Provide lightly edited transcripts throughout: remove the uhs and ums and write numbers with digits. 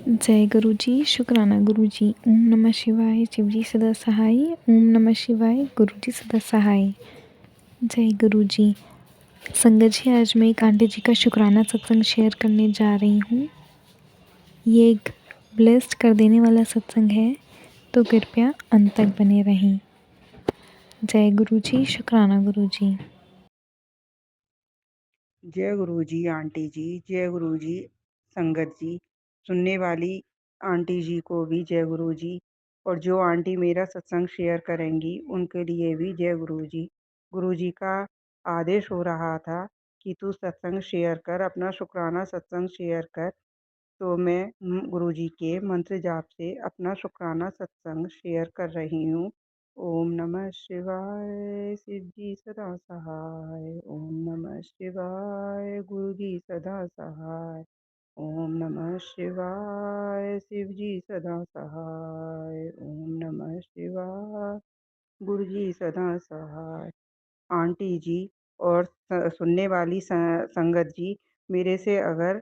जय गुरु जी, शुक्राना गुरु जी। ओम नमः शिवाय, शिव जी सदा सहाय। ओम नमः शिवाय, गुरु जी सदा सहाय। जय गुरु जी। संगत जी, आज मैं एक आंटी जी का शुक्राना सत्संग शेयर करने जा रही हूँ। ये एक ब्लेस्ड कर देने वाला सत्संग है, तो कृपया अंत तक बने रहें। जय गुरु जी, शुक्राना गुरु जी। जय गुरु जी आंटी जी, जय गुरु जी संगत जी। सुनने वाली आंटी जी को भी जय गुरु जी, और जो आंटी मेरा सत्संग शेयर करेंगी उनके लिए भी जय गुरु जी। गुरु जी का आदेश हो रहा था कि तू सत्संग शेयर कर, अपना शुक्राना सत्संग शेयर कर। तो मैं गुरु जी के मंत्र जाप से अपना शुक्राना सत्संग शेयर कर रही हूँ। ओम नमः शिवाय, शिव जी सदा सहाय। ओम नमः शिवाय, गुरु जी सदा सहाय। ओम नमः शिवाय, शिव जी सदा सहाय। ओम नमः शिवाय, गुरु जी सदा सहाय। आंटी जी और सुनने वाली संगत जी, मेरे से अगर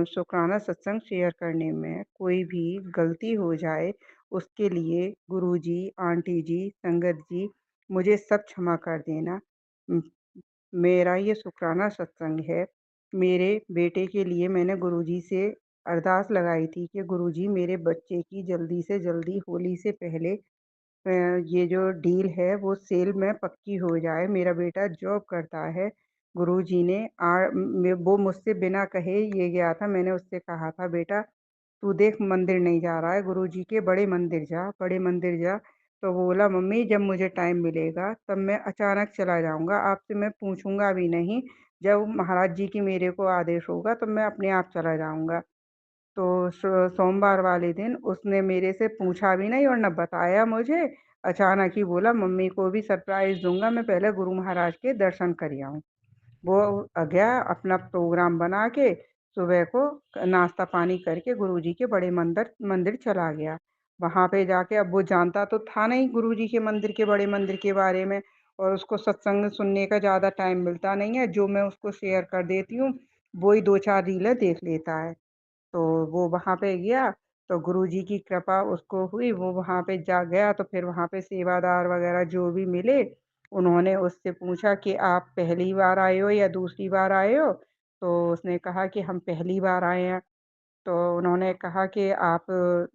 शुक्राना सत्संग शेयर करने में कोई भी गलती हो जाए, उसके लिए गुरुजी, आंटी जी, संगत जी, मुझे सब क्षमा कर देना। म- मेरा ये शुक्राना सत्संग है। मेरे बेटे के लिए मैंने गुरुजी से अरदास लगाई थी कि गुरुजी, मेरे बच्चे की जल्दी से जल्दी होली से पहले अ, ये जो डील है वो सेल में पक्की हो जाए। मेरा बेटा जॉब करता है। गुरुजी ने वो मुझसे बिना कहे ये गया था। मैंने उससे कहा था, बेटा तू देख मंदिर नहीं जा रहा है, गुरुजी के बड़े मंदिर जा, बड़े मंदिर जा। तो वो बोला, मम्मी जब मुझे टाइम मिलेगा तब मैं अचानक चला जाऊंगा, आपसे मैं पूछूंगा भी नहीं। जब महाराज जी की मेरे को आदेश होगा तो मैं अपने आप चला जाऊंगा। तो सोमवार वाले दिन उसने मेरे से पूछा भी नहीं और न बताया मुझे। अचानक ही बोला, मम्मी को भी सरप्राइज दूंगा, मैं पहले गुरु महाराज के दर्शन कर आऊं। वो गया, अपना प्रोग्राम बना के सुबह को नाश्ता पानी करके गुरुजी के बड़े मंदिर मंदिर चला गया। वहां पे जाके, अब वो जानता तो था नहीं गुरुजी के मंदिर के बड़े मंदिर के बारे में, और उसको सत्संग सुनने का ज्यादा टाइम मिलता नहीं है। जो मैं उसको शेयर कर देती हूँ वो ही दो चार रीलें देख लेता है। तो वो वहाँ पे गया, तो गुरुजी की कृपा उसको हुई, वो वहाँ पे जा गया। तो फिर वहाँ पे सेवादार वगैरह जो भी मिले, उन्होंने उससे पूछा कि आप पहली बार आए हो या दूसरी बार आए हो। तो उसने कहा कि हम पहली बार आए हैं। तो उन्होंने कहा कि आप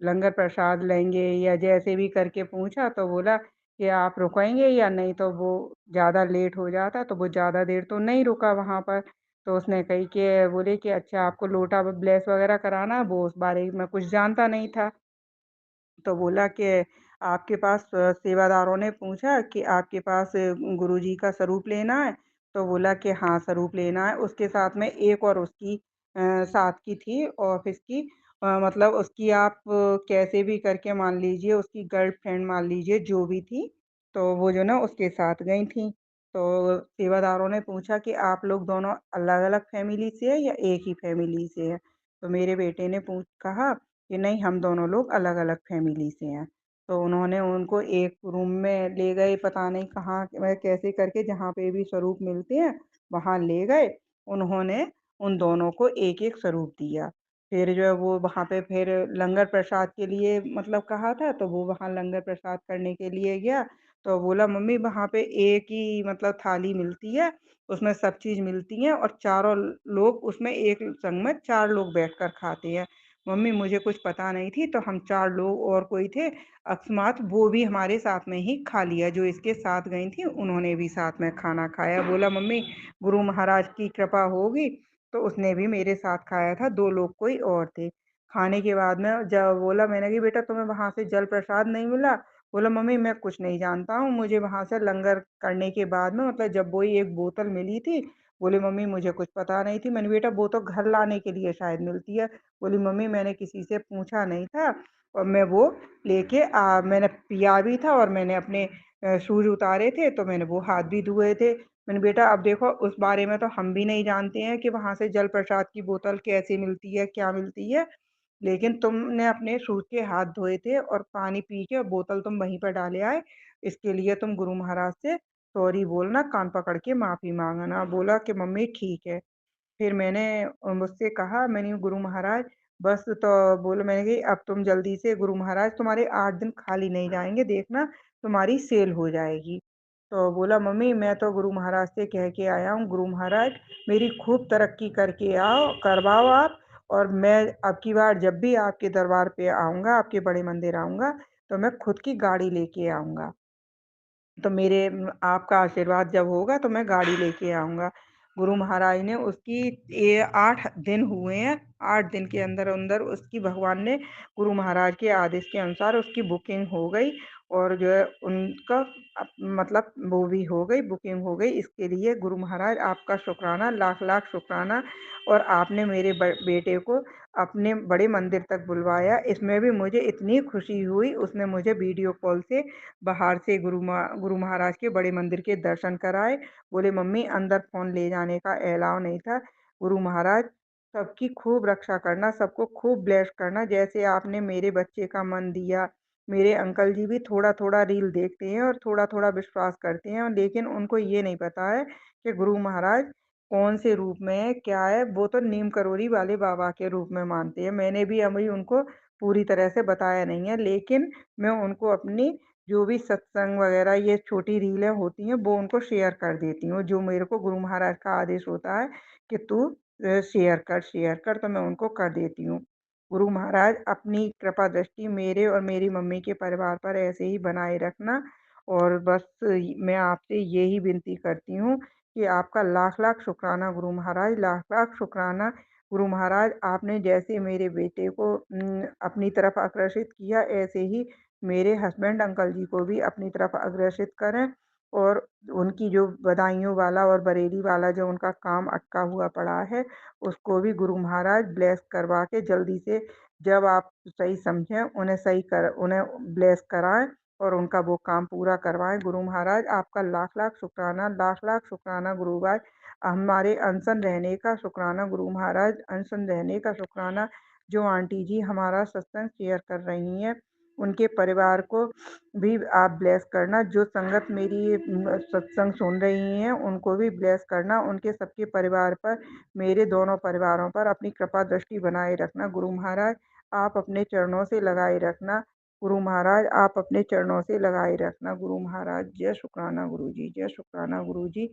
लंगर प्रसाद लेंगे या जैसे भी करके पूछा, तो बोला कि आप रुकेंगे या नहीं। तो वो ज़्यादा लेट हो जाता, तो वो ज़्यादा देर तो नहीं रुका वहाँ पर। तो उसने कही कि बोले कि अच्छा, आपको लोटा ब्लेस वगैरह कराना है, वो उस बारे में कुछ जानता नहीं था। तो बोला कि आपके पास सेवादारों ने पूछा कि आपके पास गुरुजी का स्वरूप लेना है। तो बोला कि हाँ, स्वरूप लेना है। उसके साथ में एक और उसकी साथ की थी ऑफिस की, मतलब उसकी आप कैसे भी करके मान लीजिए, उसकी गर्लफ्रेंड मान लीजिए जो भी थी। तो वो जो ना उसके साथ गई थी। तो सेवादारों ने पूछा कि आप लोग दोनों अलग अलग फैमिली से है या एक ही फैमिली से है। तो मेरे बेटे ने पूछ कहा कि नहीं, हम दोनों लोग अलग अलग फैमिली से हैं। तो उन्होंने उनको एक रूम में ले गए, पता नहीं कहाँ वह कैसे करके, जहाँ पे भी स्वरूप मिलते हैं वहाँ ले गए। उन्होंने उन दोनों को एक एक स्वरूप दिया। फिर जो है वो वहाँ पे फिर लंगर प्रसाद के लिए मतलब कहा था, तो वो वहाँ लंगर प्रसाद करने के लिए गया। तो बोला, मम्मी वहाँ पे एक ही मतलब थाली मिलती है, उसमें सब चीज मिलती है, और चारों लोग उसमें एक संग में चार लोग बैठकर खाते हैं। मम्मी मुझे कुछ पता नहीं थी, तो हम चार लोग और कोई थे, अकस्मात वो भी हमारे साथ में ही खा लिया। जो इसके साथ गई थी उन्होंने भी साथ में खाना खाया। बोला, मम्मी गुरु महाराज की कृपा होगी, तो उसने भी मेरे साथ खाया था, दो लोग कोई और थे। खाने के बाद में जब बोला, मैंने कहा बेटा तुम्हें वहां से जल प्रसाद नहीं मिला। बोला, मम्मी मैं कुछ नहीं जानता हूँ, मुझे वहां से लंगर करने के बाद में मतलब जब वही एक बोतल मिली थी। बोले, मम्मी मुझे कुछ पता नहीं थी। मैंने, बेटा वो तो घर लाने के लिए शायद मिलती है। बोली, मम्मी मैंने किसी से पूछा नहीं था, और मैं वो लेके मैंने पिया भी था, और मैंने अपने शूज उतारे थे तो मैंने वो हाथ भी धोए थे। मैंने, बेटा अब देखो उस बारे में तो हम भी नहीं जानते हैं कि वहां से जल प्रसाद की बोतल कैसे मिलती है, क्या मिलती है। लेकिन तुमने अपने शूज के हाथ धोए थे और पानी पी के बोतल तुम वहीं पर डाले आए, इसके लिए तुम गुरु महाराज से सॉरी बोलना, कान पकड़ के माफी मांगना। बोला कि मम्मी ठीक है। फिर मैंने मुझसे कहा, मैंने, गुरु महाराज बस तो बोले, मैंने कही अब तुम जल्दी से गुरु महाराज तुम्हारे 8 दिन खाली नहीं जाएँगे, देखना तुम्हारी सेल हो जाएगी। तो बोला मम्मी मैं तो गुरु महाराज से कह के आया हूँ, गुरु महाराज मेरी खूब तरक्की करके करवाओ आप, और मैं अब की बार जब भी आपके दरबार पे आऊँगा, आपके बड़े मंदिर आऊँगा, तो मैं खुद की गाड़ी लेके आऊँगा। तो आपका आशीर्वाद जब होगा तो मैं गाड़ी लेके आऊँगा। गुरु महाराज ने उसकी ये 8 दिन हुए हैं, 8 दिन के अंदर-अंदर उसकी भगवान ने गुरु महाराज के आदेश के अनुसार उसकी बुकिंग हो गई, और जो है उनका मतलब वो भी हो गई, बुकिंग हो गई। इसके लिए गुरु महाराज आपका शुक्राना, लाख-लाख शुक्राना। और आपने मेरे बेटे को अपने बड़े मंदिर तक बुलवाया, इसमें भी मुझे इतनी खुशी हुई, उसने मुझे वीडियो कॉल से बाहर से गुरु महाराज के बड़े मंदिर के दर्शन कराए। बोले मम्मी अंदर फ़ोन ले जाने का अलाउ नहीं था। गुरु महाराज सबकी खूब रक्षा करना, सबको खूब ब्लेस करना, जैसे आपने मेरे बच्चे का मन दिया। मेरे अंकल जी भी थोड़ा-थोड़ा रील देखते हैं और थोड़ा-थोड़ा विश्वास करते हैं, लेकिन उनको ये नहीं पता है कि गुरु महाराज कौन से रूप में है, क्या है, वो तो नीम करोली वाले बाबा के रूप में मानते हैं। मैंने भी अभी उनको पूरी तरह से बताया नहीं है, लेकिन मैं उनको अपनी जो भी सत्संग वगैरह ये छोटी रीलें होती हैं वो उनको शेयर कर देती हूँ, जो मेरे को गुरु महाराज का आदेश होता है कि तू शेयर कर, तो मैं उनको कर देती हूँ। गुरु महाराज अपनी कृपा दृष्टि मेरे और मेरी मम्मी के परिवार पर ऐसे ही बनाए रखना, और बस मैं आपसे यही विनती करती हूँ कि आपका लाख-लाख शुक्राना गुरु महाराज, लाख-लाख शुक्राना गुरु महाराज। आपने जैसे मेरे बेटे को अपनी तरफ आकर्षित किया, ऐसे ही मेरे हस्बैंड अंकल जी को भी अपनी तरफ अग्रसित करें, और उनकी जो बदायूँ वाला और बरेली वाला जो उनका काम अटका हुआ पड़ा है, उसको भी गुरु महाराज ब्लेस करवा के जल्दी से, जब आप सही समझें, उन्हें ब्लेस कराएँ और उनका वो काम पूरा करवाएँ। गुरु महाराज आपका लाख-लाख शुक्राना, लाख-लाख शुक्राना गुरु भाई। हमारे अनशन रहने का शुक्राना गुरु महाराज, अनशन रहने का शुक्राना। जो आंटी जी हमारा सत्संग शेयर कर रही हैं, उनके परिवार को भी आप ब्लेस करना। जो संगत मेरी सत्संग सुन रही हैं, उनको भी ब्लेस करना। उनके सबके परिवार पर, मेरे दोनों परिवारों पर अपनी कृपा दृष्टि बनाए रखना। गुरु महाराज आप अपने चरणों से लगाए रखना। गुरु महाराज आप अपने चरणों से लगाए रखना। गुरु महाराज जय शुक्राना गुरु जी, जय शुक्राना गुरु जी।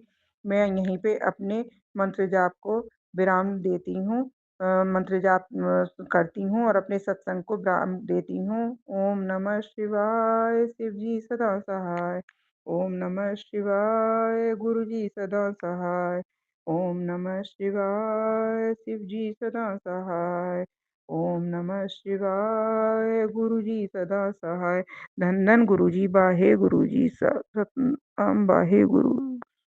मैं यहीं पे अपने मंत्र जाप को विराम देती हूँ। मंत्र जाप करती हूँ और अपने सत्संग को विराम देती हूँ। ओम नमः शिवाय, शिव जी सदा सहाय। ओम नमः शिवाय, गुरु जी सदा सहाय। ओम नमः शिवाय, शिव जी सदा सहाय। ओम नमः शिवाय, गुरु जी सदा सहाय। धन धन गुरु जी, बाहे गुरु जी, सतनाम बाहे गुरु।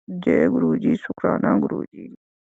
जय गुरु जी, शुक्राना गुरु जी।